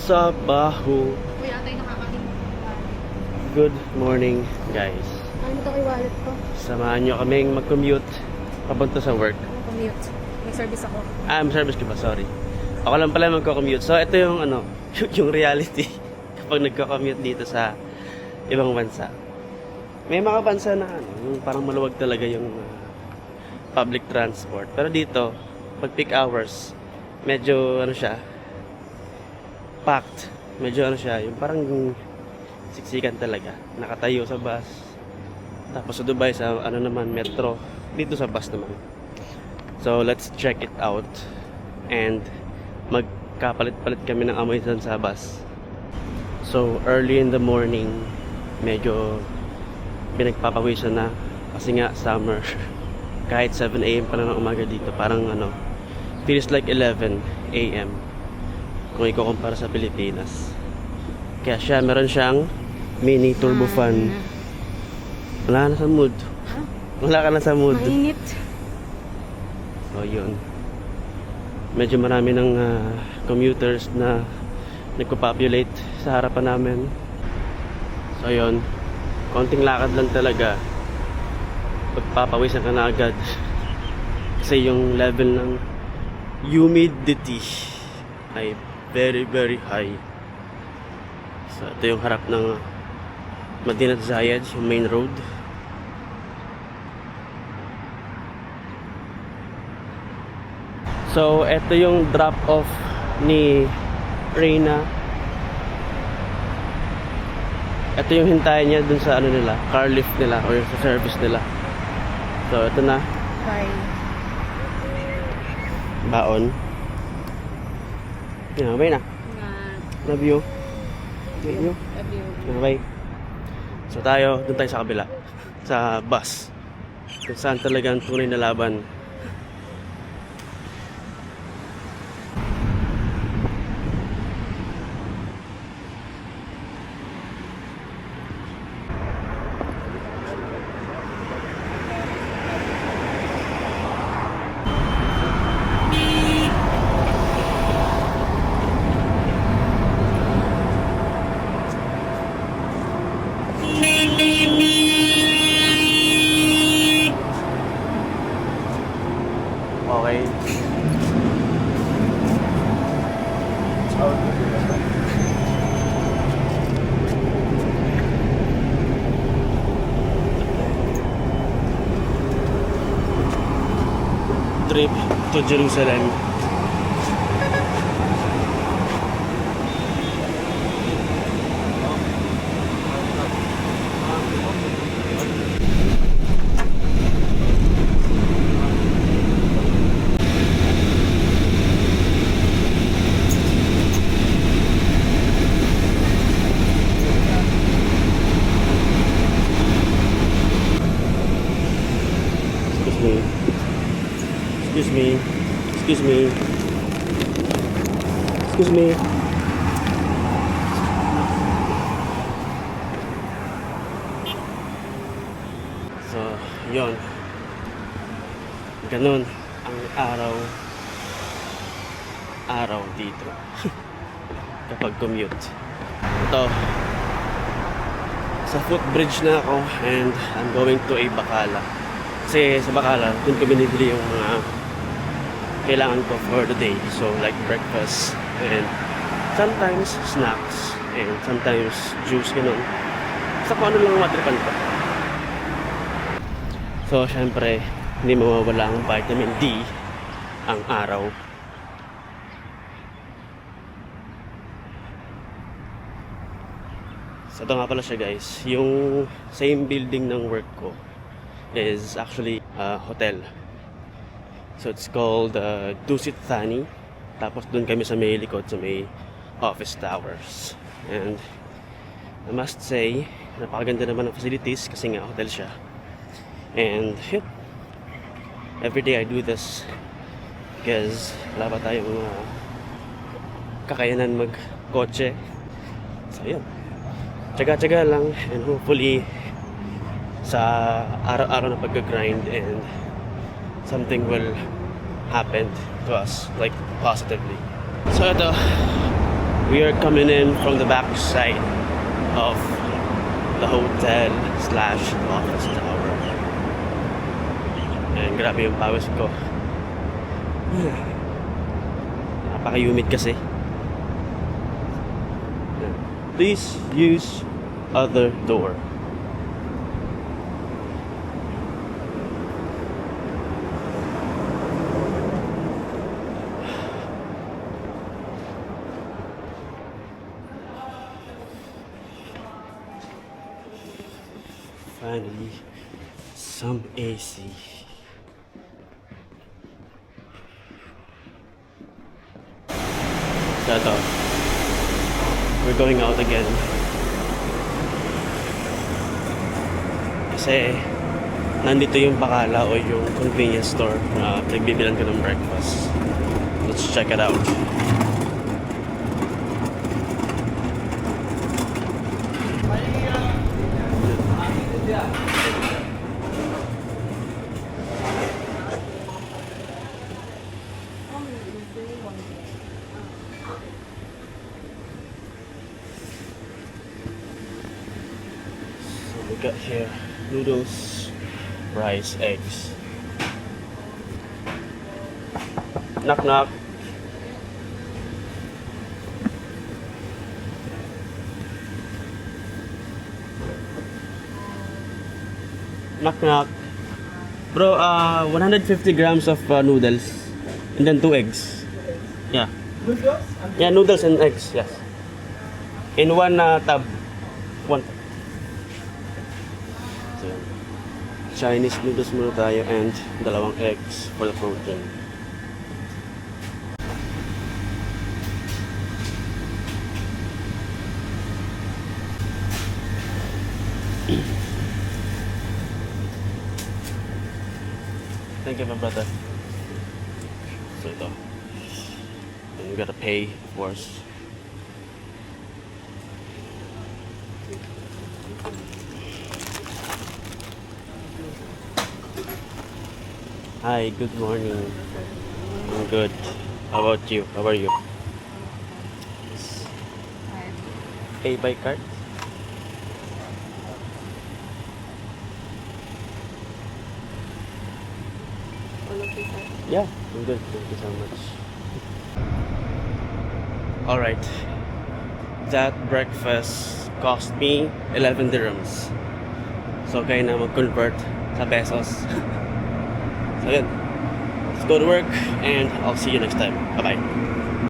sa baho. Kuya, tayo nakakating. Good morning, guys. Ano ito kay wallet ko? Samahan nyo kaming mag-commute papunta sa work. Commute. May service ako. May service ka ba? Sorry. Ako lang pala magko-commute. So, ito yung yung reality kapag nagko-commute dito sa ibang bansa. May mga bansa na yung parang maluwag talaga yung public transport. Pero dito, pag peak hours, medyo siya, packed. Medyo siya, yung parang siksikan talaga. Nakatayo sa bus. Tapos sa Dubai, sa naman, metro. Dito sa bus naman. So, let's check it out. And magkapalit-palit kami ng amoy dun sa bus. So, early in the morning, medyo pinagpapawisan na. Kasi nga, summer. Kahit 7 AM pa na ng umaga dito. Parang feels like 11 AM. Kung ikukumpara sa Pilipinas. Kaya siya, meron siyang mini turbo fan. Wala ka na sa mood. Wala ka na sa mood. Mainit. So, yun. Medyo marami ng commuters na nagpo-populate sa harapan namin. So, yun. Konting lakad lang talaga. Pagpapawisan ka na agad. Kasi yung level ng humidity ay very, very high. So, ito yung harap ng Madinat Zayed, yung main road. So, ito yung drop-off ni Reyna. Ito yung hintayin niya dun sa nila, car lift nila or sa service nila. So, ito na. Bye. Baon. Yan, bye na. Love you. Love you. Okay. So tayo, dun tayo sa kabila. Sa bus. Kung saan talagang tunay na laban. Okay. Trip to Jerusalem. Excuse me. Excuse me. Excuse me. So, yon. Ganun ang araw dito. Kapag commute. Ito. Sa footbridge na ako and I'm going to a Bacala. Kasi sa Bacala, dun ko binibili yung mga kailangan ko for the day. So like breakfast and sometimes snacks and sometimes juice, ganun. Sa kung ano lang matripan ko. So syempre, hindi mawawala ang vitamin D ang araw. So ito nga pala siya guys. Yung same building ng work ko is actually a hotel. So it's called Dusit Thani. Tapos dun kami sa may likod, sa may office towers. And I must say, napakaganda naman ng facilities kasi nga hotel siya. And yun, everyday I do this because wala pa tayong kakayanan mag-kotse. So yun, tsaga-tsaga lang and hopefully sa araw-araw na pag-grind and something will happen to us, like positively. So ito, We are coming in from the back side of the hotel slash office tower. And grabe yung pawis ko. Napaka-humid kasi. Please use other door. Finally, some AC. So ito, we're going out again. Kasi nandito yung Bacala o yung convenience store na nagbibilan ko ng breakfast. Let's check it out. We got here noodles, rice, eggs. Knock knock. Knock knock. Bro, 150 grams of noodles and then 2 eggs. Yeah. Noodles? Yeah, noodles and eggs, yes. In one tub. One. So, yun. Chinese noodles muna tayo and dalawang eggs for the protein. Thank you, my brother. So ito. And we gotta pay, of course. Hi, good morning. I'm good. How about you? How are you? Pay by card? Yeah, I'm good. Thank you so much. Alright. That breakfast cost me 11 dirhams. So, kaya na mag-convert sa pesos. So, yun. Let's go to work and I'll see you next time. Bye-bye.